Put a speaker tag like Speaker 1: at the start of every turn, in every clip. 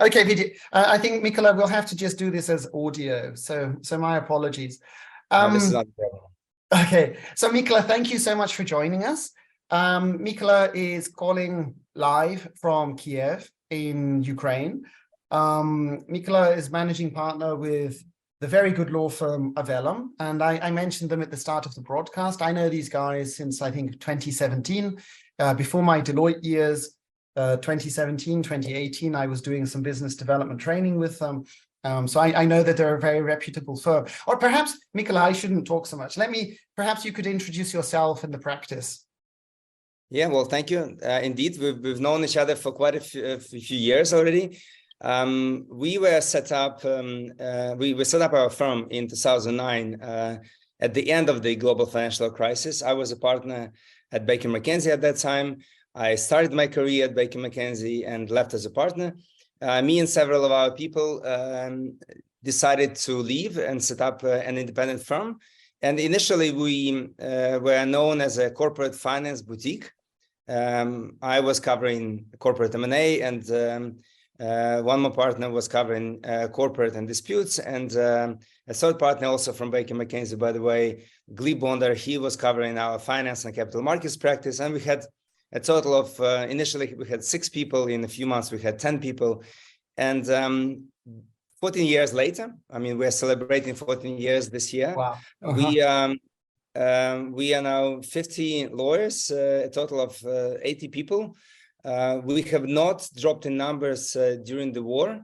Speaker 1: Okay, video. I think Mykola will have to just do this as audio. So my apologies.
Speaker 2: No, this is not a problem.
Speaker 1: Okay, so Mykola, thank you so much for joining us. Mykola is calling live from Kyiv in Ukraine. Mykola is managing partner with the very good law firm AVELLUM, and I mentioned them at the start of the broadcast. I know these guys since I think 2017, before my Deloitte years. 2017, 2018, I was doing some business development training with them. So I know that they're a very reputable firm. Or perhaps, Mykola, I shouldn't talk so much. Perhaps you could introduce yourself and the practice.
Speaker 2: Yeah, well, thank you. Indeed, we've known each other for quite a few years already. We set up our firm in 2009 at the end of the global financial crisis. I was a partner at Baker McKenzie at that time. I started my career at Baker McKenzie and left as a partner. Me and several of our people decided to leave and set up an independent firm. And initially, we were known as a corporate finance boutique. I was covering corporate M&A, and one more partner was covering corporate and disputes. And a third partner also from Baker McKenzie, by the way, Gleb Bonder, he was covering our finance and capital markets practice. And we had a total of, initially, we had 6 people. In a few months, we had 10 people. And 14 years later, I mean, we're celebrating 14 years this year.
Speaker 1: Wow.
Speaker 2: We are now 50 lawyers, a total of 80 people. We have not dropped in numbers during the war.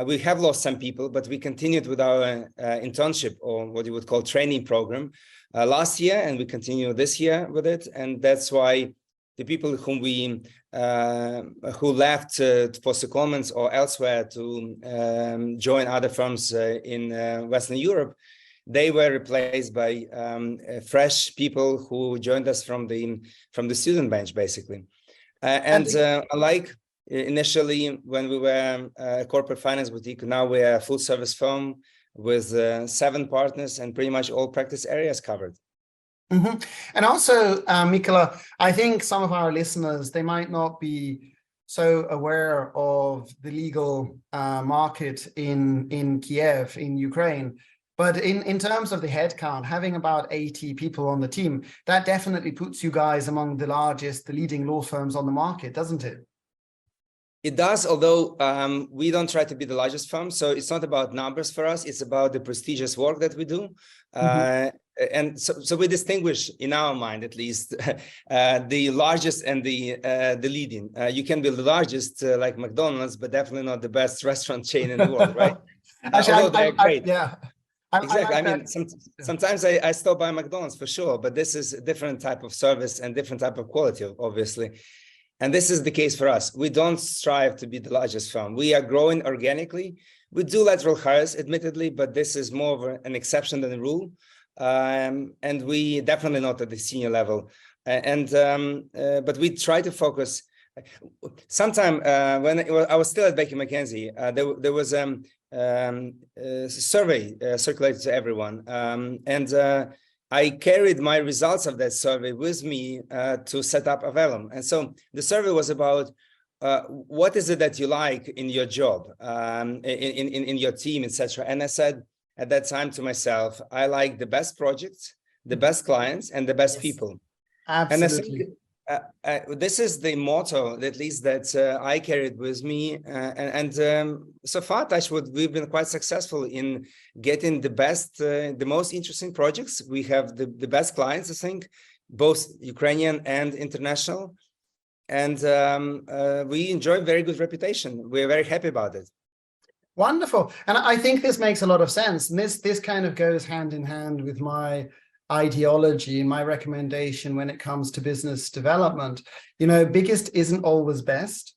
Speaker 2: We have lost some people, but we continued with our internship, or what you would call training program, last year, and we continue this year with it. And that's why the people whom who left for secondments or elsewhere to join other firms in Western Europe, they were replaced by fresh people who joined us from the student bench, basically. Unlike initially when we were a corporate finance boutique, now we're a full service firm with 7 partners and pretty much all practice areas covered.
Speaker 1: Mm-hmm. And also, Mykola, I think some of our listeners, they might not be so aware of the legal market in Kyiv, in Ukraine. But in terms of the headcount, having about 80 people on the team, that definitely puts you guys among the largest, the leading law firms on the market, doesn't it?
Speaker 2: It does, although we don't try to be the largest firm. So it's not about numbers for us. It's about the prestigious work that we do. And so we distinguish, in our mind at least, the largest and the leading. You can be the largest like McDonald's, but definitely not the best restaurant chain in the world, right?
Speaker 1: Actually,
Speaker 2: they're great.
Speaker 1: Yeah.
Speaker 2: Exactly. I mean, sometimes I stop by McDonald's for sure, but this is a different type of service and different type of quality, obviously. And this is the case for us. We don't strive to be the largest firm. We are growing organically. We do lateral hires, admittedly, but this is more of an exception than a rule. And we definitely not at the senior level. But we try to focus. Sometime when I was still at Baker McKenzie, there was a survey circulated to everyone. I carried my results of that survey with me to set up AVELLUM. And so the survey was about what is it that you like in your job, in your team, etc. And I said at that time to myself, I like the best projects, the best clients, and the best people.
Speaker 1: Absolutely.
Speaker 2: And I think this is the motto, at least that I carried with me. So far, Touchwood, we've been quite successful in getting the best, the most interesting projects. We have the best clients, I think, both Ukrainian and international. And we enjoy very good reputation. We're very happy about it.
Speaker 1: Wonderful. And I think this makes a lot of sense. And this kind of goes hand in hand with my ideology and my recommendation when it comes to business development. You know, biggest isn't always best.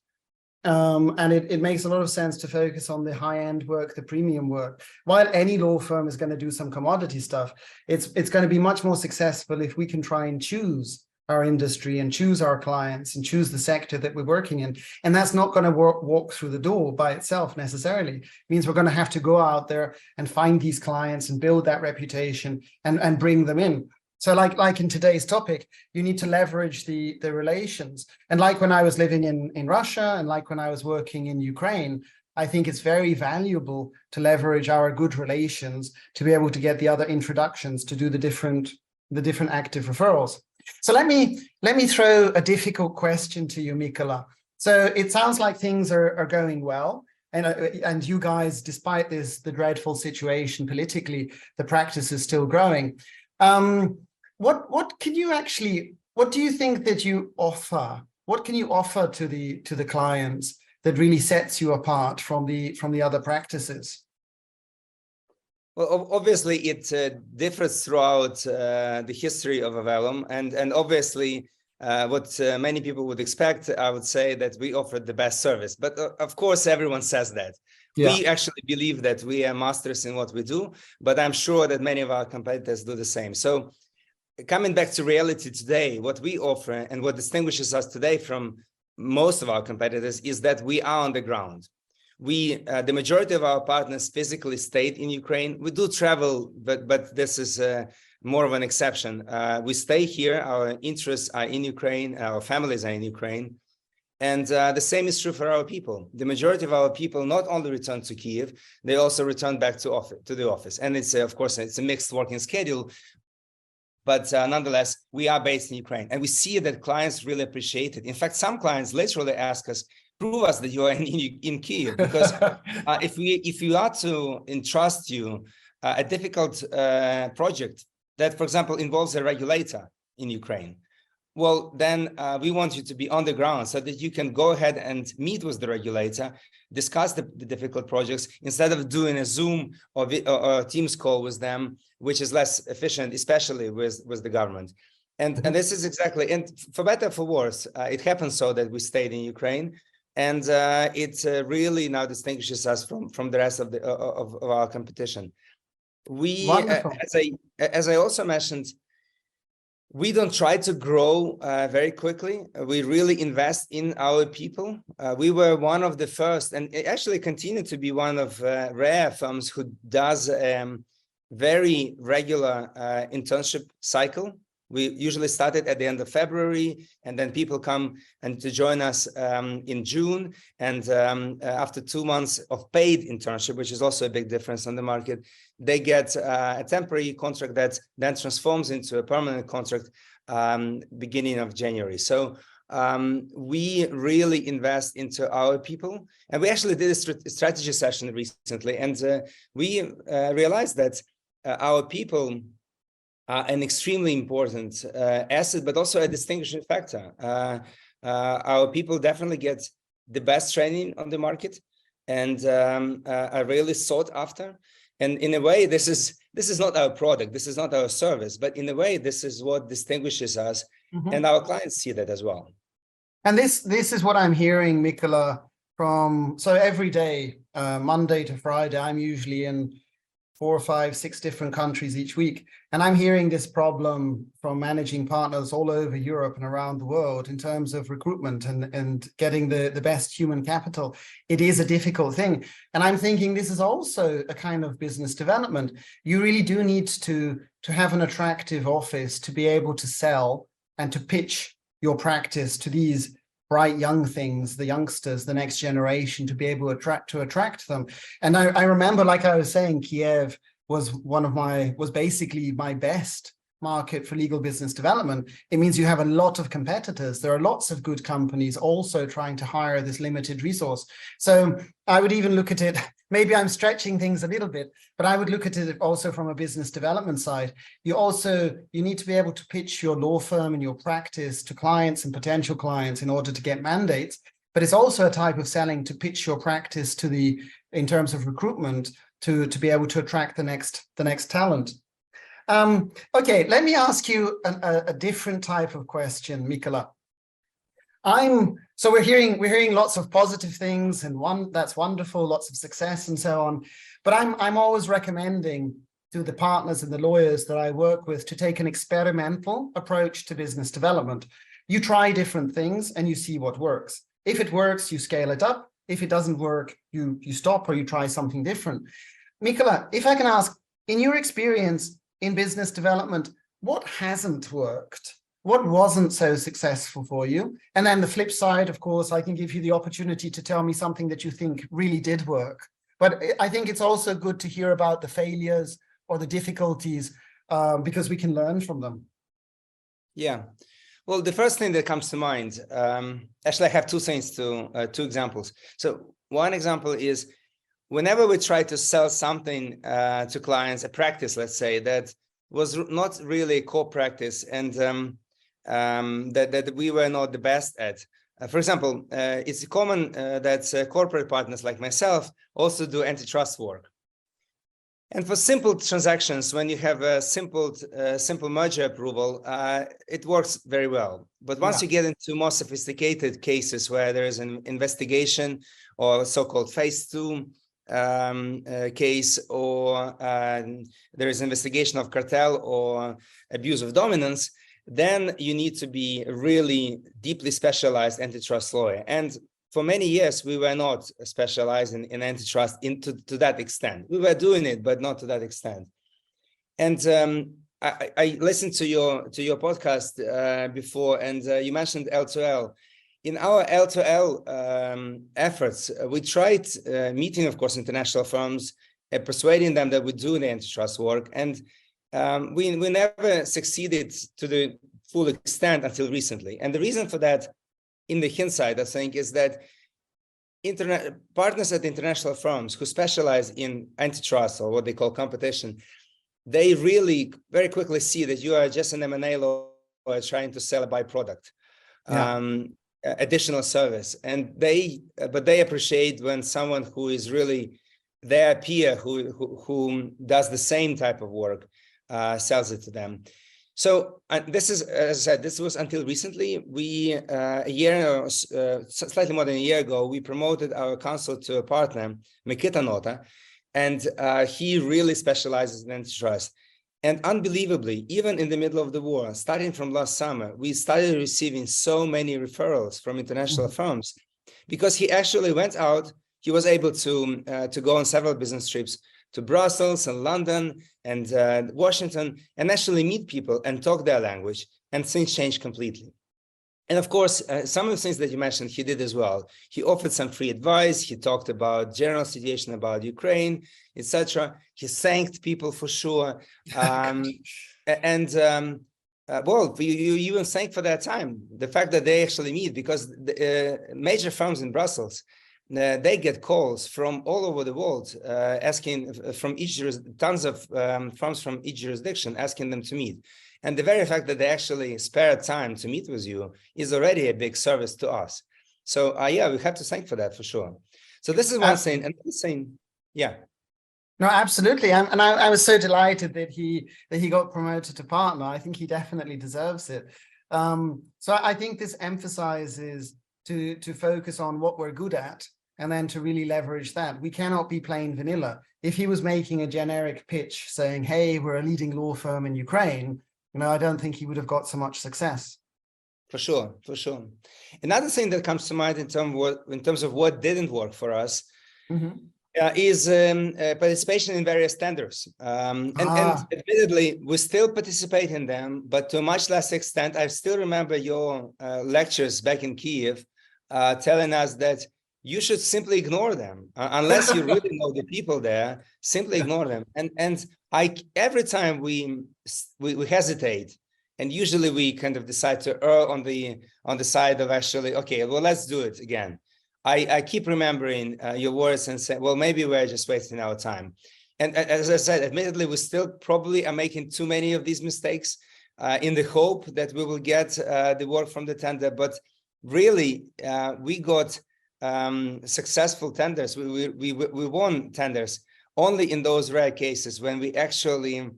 Speaker 1: And it makes a lot of sense to focus on the high-end work, the premium work. While any law firm is going to do some commodity stuff, it's going to be much more successful if we can try and choose our industry and choose our clients and choose the sector that we're working in. And that's not going to walk through the door by itself necessarily. It means we're going to have to go out there and find these clients and build that reputation and bring them in. So like in today's topic, you need to leverage the relations. And like when I was living in Russia and like when I was working in Ukraine, I think it's very valuable to leverage our good relations to be able to get the other introductions to do the different active referrals. So let me throw a difficult question to you, Mykola. So it sounds like things are going well. And you guys, despite the dreadful situation politically, the practice is still growing. What do you think that you offer? What can you offer to the clients that really sets you apart from the other practices?
Speaker 2: Well, obviously it differs throughout the history of AVELLUM, and obviously what many people would expect, I would say that we offer the best service. But of course, everyone says that. Yeah. We actually believe that we are masters in what we do, but I'm sure that many of our competitors do the same. So coming back to reality today, what we offer and what distinguishes us today from most of our competitors is that we are on the ground. The majority of our partners physically stayed in Ukraine. We do travel, but this is more of an exception. We stay here. Our interests are in Ukraine. Our families are in Ukraine. And the same is true for our people. The majority of our people not only return to Kyiv, they also return back to the office. And it's, of course, it's a mixed working schedule. But nonetheless, we are based in Ukraine. And we see that clients really appreciate it. In fact, some clients literally ask us, prove us that you are in Kyiv, because if we are to entrust you a difficult project that, for example, involves a regulator in Ukraine, well, then we want you to be on the ground so that you can go ahead and meet with the regulator, discuss the difficult projects, instead of doing a Zoom or a Teams call with them, which is less efficient, especially with the government. And this is exactly, and for better or for worse, it happens so that we stayed in Ukraine. And it really now distinguishes us from the rest of our competition. We, as I also mentioned, we don't try to grow very quickly. We really invest in our people. We were one of the first, and actually continue to be one of rare firms who does very regular internship cycle. We usually started at the end of February, and then people come and to join us in June. And after 2 months of paid internship, which is also a big difference on the market, they get a temporary contract that then transforms into a permanent contract beginning of January. So we really invest into our people. And we actually did a strategy session recently, and we realized that our people are an extremely important asset, but also a distinguishing factor. Our people definitely get the best training on the market and are really sought after. And in a way, this is not our product, this is not our service, but in a way, this is what distinguishes us, and our clients see that as well.
Speaker 1: And this is what I'm hearing, Mykola, so every day, Monday to Friday, I'm usually in 4, 5, 6 different countries each week. And I'm hearing this problem from managing partners all over Europe and around the world in terms of recruitment and getting the best human capital. It is a difficult thing. And I'm thinking this is also a kind of business development. You really do need to have an attractive office to be able to sell and to pitch your practice to these bright young things, the youngsters, the next generation, to be able to attract them. And I remember, like I was saying, Kyiv was basically my best market for legal business development. It means you have a lot of competitors. There are lots of good companies also trying to hire this limited resource. So I would even look at it, maybe I'm stretching things a little bit, but I would look at it also from a business development side. You need to be able to pitch your law firm and your practice to clients and potential clients in order to get mandates. But it's also a type of selling to pitch your practice in terms of recruitment to be able to attract the next talent. Okay, let me ask you a different type of question, Mykola. So we're hearing lots of positive things, and that's wonderful, lots of success and so on. But I'm always recommending to the partners and the lawyers that I work with to take an experimental approach to business development. You try different things and you see what works. If it works, you scale it up. If it doesn't work, you stop or you try something different. Mykola, if I can ask, in your experience in business development, what hasn't worked? what wasn't so successful for you? And then the flip side, of course, I can give you the opportunity to tell me something that you think really did work. But I think it's also good to hear about the failures or the difficulties because we can learn from them.
Speaker 2: Yeah. Well, the first thing that comes to mind, actually, I have two examples. So one example is whenever we try to sell something to clients, a practice, let's say, that was not really a core practice and that we were not the best at. For example, it's common that corporate partners like myself also do antitrust work. And for simple transactions, when you have a simple merger approval, it works very well. But once you get into more sophisticated cases where there is an investigation or so-called phase 2 case, or there is investigation of cartel or abuse of dominance, then you need to be really deeply specialized antitrust lawyer. And for many years, we were not specialized in antitrust to that extent. We were doing it, but not to that extent. And I listened to your podcast before, and you mentioned L2L. In our L2L efforts, we tried meeting, of course, international firms, persuading them that we do the antitrust work, and we never succeeded to the full extent until recently. And the reason for that, in the hindsight, I think, is that partners at international firms who specialize in antitrust or what they call competition, they really very quickly see that you are just an M&A lawyer trying to sell a byproduct, additional service, and they appreciate when someone who is really their peer who does the same type of work sells it to them. So this is, as I said, this was until recently. We slightly more than a year ago, we promoted our counsel to a partner, Mikita Nota, and he really specializes in antitrust. And unbelievably, even in the middle of the war, starting from last summer, we started receiving so many referrals from international firms because he actually went out. He was able to go on several business trips to Brussels and London and Washington and actually meet people and talk their language, and things changed completely. And of course, some of the things that you mentioned, he did as well. He offered some free advice. He talked about general situation about Ukraine, etc. He thanked people for sure. Well, you even thank for their time, the fact that they actually meet, because the major firms in Brussels, they get calls from all over the world asking from tons of firms from each jurisdiction asking them to meet. And the very fact that they actually spare time to meet with you is already a big service to us. So yeah, we have to thank for that for sure. So this is one thing. And this thing, yeah.
Speaker 1: No, absolutely. And I was so delighted that he got promoted to partner. I think he definitely deserves it. So I think this emphasizes to focus on what we're good at and then to really leverage that. We cannot be plain vanilla. If he was making a generic pitch saying, hey, we're a leading law firm in Ukraine, I don't think he would have got so much success.
Speaker 2: For sure, for sure. Another thing that comes to mind in terms of what didn't work for us is participation in various tenders. And admittedly, we still participate in them, but to a much less extent. I still remember your lectures back in Kyiv telling us that you should simply ignore them unless you really know the people there. Simply ignore them. And every time we hesitate, and usually we kind of decide to err on the side of actually, okay, well, let's do it again. I keep remembering your words and say, well, maybe we're just wasting our time. And as I said, admittedly, we still probably are making too many of these mistakes in the hope that we will get the work from the tender. But really, we got successful tenders. We won tenders only in those rare cases when we actually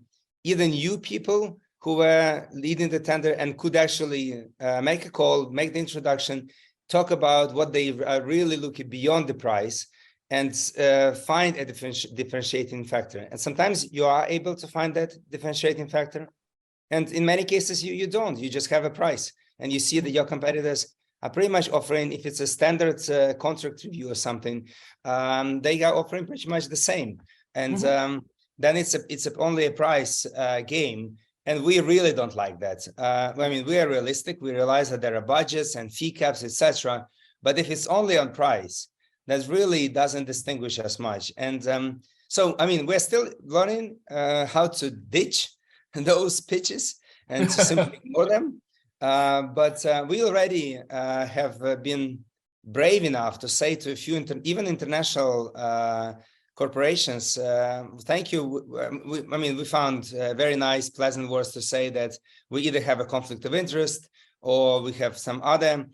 Speaker 2: either knew people who were leading the tender and could actually make a call, make the introduction, talk about what they are really looking beyond the price, and find a differentiating factor. And sometimes you are able to find that differentiating factor, and in many cases you don't. You just have a price, and you see that your competitors are pretty much offering, if it's a standard contract review or something, they are offering pretty much the same. And then it's only a price game. And we really don't like that. I mean, we are realistic. We realize that there are budgets and fee caps, etc. But if it's only on price, that really doesn't distinguish us much. And so, I mean, we're still learning how to ditch those pitches and to simply ignore them. But we already have been brave enough to say to a few even international corporations, thank you. I mean, we found very nice, pleasant words to say that we either have a conflict of interest or we have some other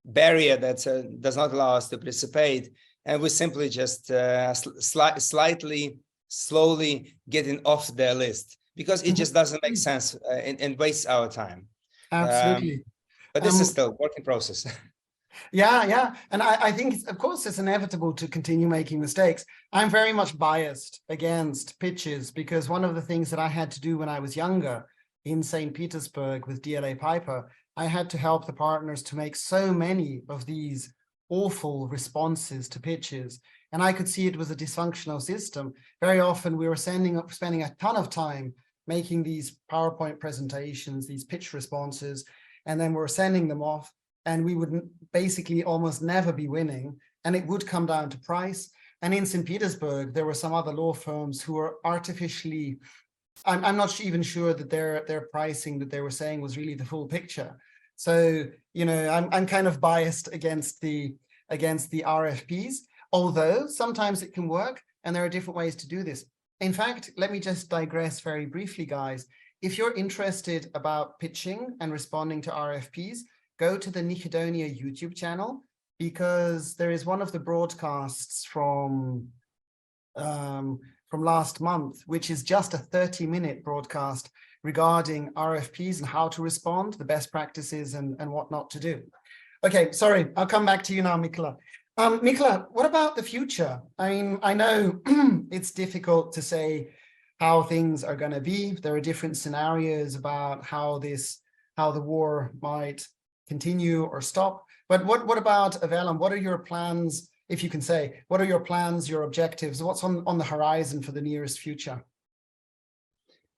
Speaker 2: barrier that does not allow us to participate. And we simply just slowly getting off their list because it just doesn't make sense and wastes our time.
Speaker 1: Absolutely.
Speaker 2: But this is still a working process.
Speaker 1: Yeah. And I think, of course, it's inevitable to continue making mistakes. I'm very much biased against pitches because one of the things that I had to do when I was younger in St. Petersburg with DLA Piper, I had to help the partners to make so many of these awful responses to pitches. And I could see it was a dysfunctional system. Very often we were spending a ton of time making these PowerPoint presentations, these pitch responses, and then we're sending them off. And we would basically almost never be winning. And it would come down to price. And in St. Petersburg, there were some other law firms who were artificially, I'm not even sure that their pricing that they were saying was really the full picture. So, you know, I'm kind of biased against the RFPs, although sometimes it can work and there are different ways to do this. In fact, let me just digress very briefly, guys. If you're interested about pitching and responding to RFPs, go to the Nicodonia YouTube channel, because there is one of the broadcasts from last month, which is just a 30-minute broadcast regarding RFPs and how to respond, the best practices and what not to do. Okay, sorry, I'll come back to you now, Mykola. Mykola, what about the future? I mean, I know it's difficult to say how things are going to be. There are different scenarios about how the war might continue or stop. But what about AVELLUM? What are your plans, if you can say, what are your plans, your objectives? What's on the horizon for the nearest future?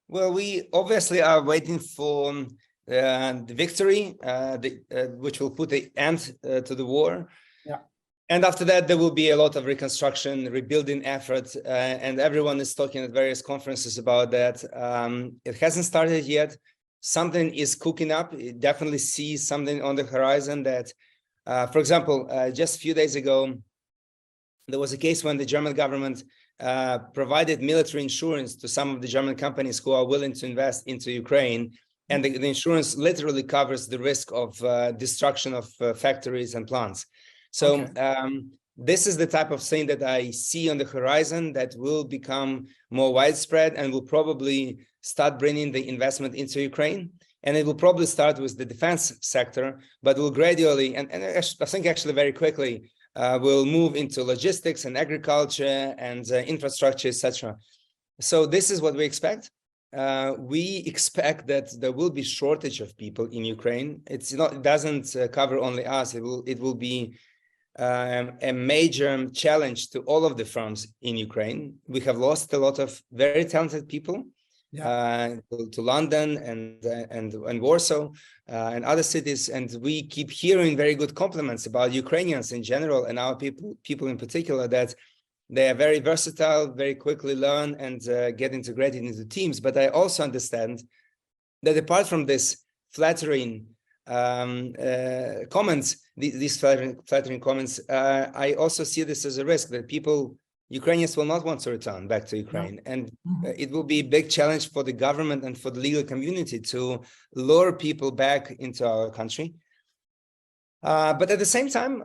Speaker 2: Well, we obviously are waiting for the victory, which will put an end to the war.
Speaker 1: Yeah.
Speaker 2: And after that, there will be a lot of reconstruction, rebuilding efforts, and everyone is talking at various conferences about that. It hasn't started yet. Something is cooking up. You definitely see something on the horizon that, for example, just a few days ago, there was a case when the German government provided military insurance to some of the German companies who are willing to invest into Ukraine. And the insurance literally covers the risk of destruction of factories and plants. So this is the type of thing that I see on the horizon that will become more widespread and will probably start bringing the investment into Ukraine. And it will probably start with the defense sector, but will gradually, and I think actually very quickly, will move into logistics and agriculture and infrastructure, etc. So this is what we expect. We expect that there will be shortage of people in Ukraine. It doesn't cover only us. It will be a major challenge to all of the firms in Ukraine. We have lost a lot of very talented people to London and Warsaw and other cities, and we keep hearing very good compliments about Ukrainians in general and our people in particular, that they are very versatile, very quickly learn and get integrated into teams. But I also understand that apart from this flattering comments, these flattering comments, I also see this as a risk that Ukrainians will not want to return back to Ukraine. And it will be a big challenge for the government and for the legal community to lure people back into our country. But at the same time,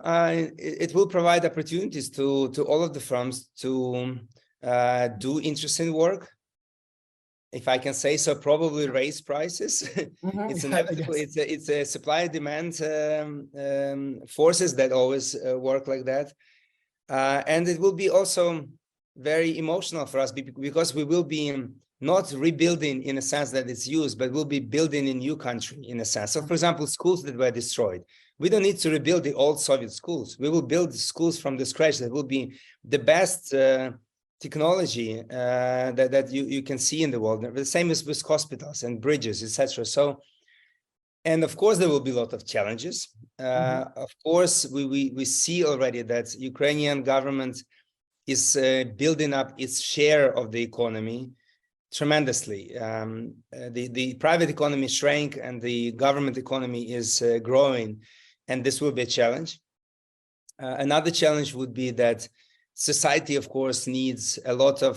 Speaker 2: it will provide opportunities to all of the firms to do interesting work. If I can say so, probably raise prices. It's inevitable. It's a supply demand forces that always work like that. And it will be also very emotional for us because we will be not rebuilding in a sense that it's used, but we'll be building a new country in a sense. So, for example, schools that were destroyed, we don't need to rebuild the old Soviet schools. We will build schools from the scratch that will be the best technology that you can see in the world. The same is with hospitals and bridges, etc. So, and of course, there will be a lot of challenges. Of course, we see already that Ukrainian government is building up its share of the economy tremendously. The private economy shrank and the government economy is growing, and this will be a challenge. Another challenge would be that society, of course, needs a lot of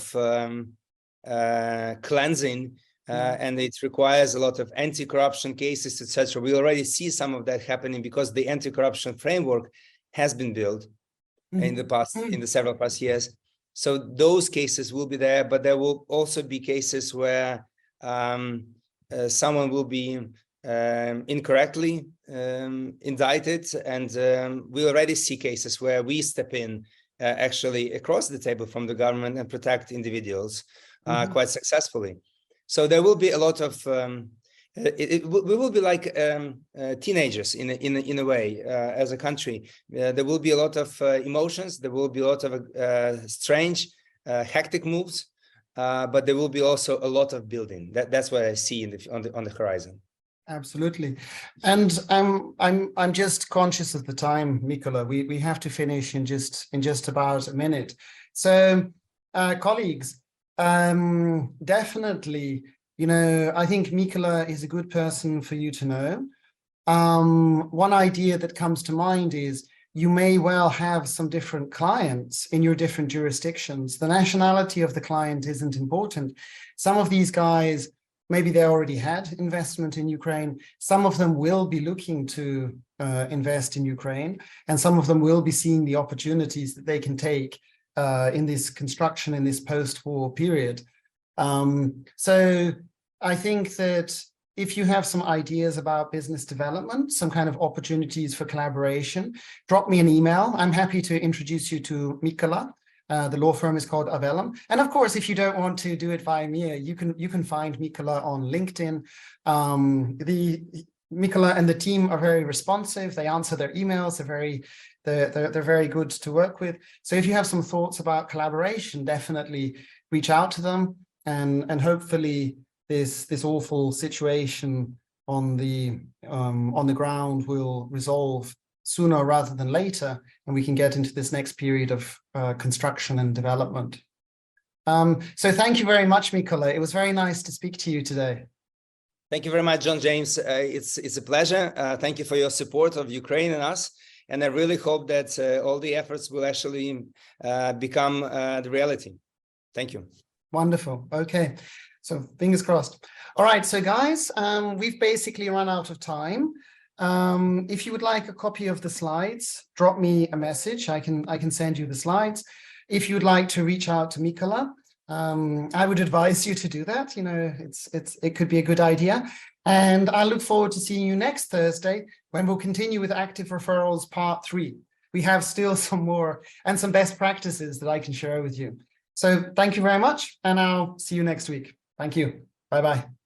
Speaker 2: cleansing, and it requires a lot of anti-corruption cases, etc. We already see some of that happening because the anti-corruption framework has been built in the past, in the several past years. So those cases will be there, but there will also be cases where someone will be incorrectly indicted, and we already see cases where we step in actually across the table from the government and protect individuals quite successfully. So there will be a lot of we will be like teenagers in a way as a country. There will be a lot of emotions. There will be a lot of strange, hectic moves, but there will be also a lot of building. That's what I see on the horizon.
Speaker 1: Absolutely, and I'm just conscious of the time, Mykola. We have to finish in just about a minute. So, colleagues, definitely, I think Mykola is a good person for you to know. One idea that comes to mind is you may well have some different clients in your different jurisdictions. The nationality of the client isn't important. Some of these guys, maybe they already had investment in Ukraine. Some of them will be looking to invest in Ukraine, and some of them will be seeing the opportunities that they can take in this construction, in this post-war period. So I think that if you have some ideas about business development, some kind of opportunities for collaboration, drop me an email. I'm happy to introduce you to Mykola. The law firm is called AVELLUM. And of course, if you don't want to do it via me, you can find Mykola on LinkedIn. Mykola and the team are very responsive. They answer their emails. They're very good to work with. So if you have some thoughts about collaboration, definitely reach out to them, and hopefully this awful situation on the ground will resolve sooner rather than later, and we can get into this next period of construction and development. So thank you very much, Mykola. It was very nice to speak to you today.
Speaker 2: Thank you very much, John James. It's a pleasure. Thank you for your support of Ukraine and us. And I really hope that all the efforts will actually become the reality. Thank you.
Speaker 1: Wonderful. Okay. So fingers crossed. All right. So guys, we've basically run out of time. If you would like a copy of the slides, drop me a message. I can send you the slides. If you'd like to reach out to Mykola, I would advise you to do that. It could be a good idea. And I look forward to seeing you next Thursday when we'll continue with Active Referrals Part 3. We have still some more and some best practices that I can share with you. So thank you very much, and I'll see you next week. Thank you. Bye-bye.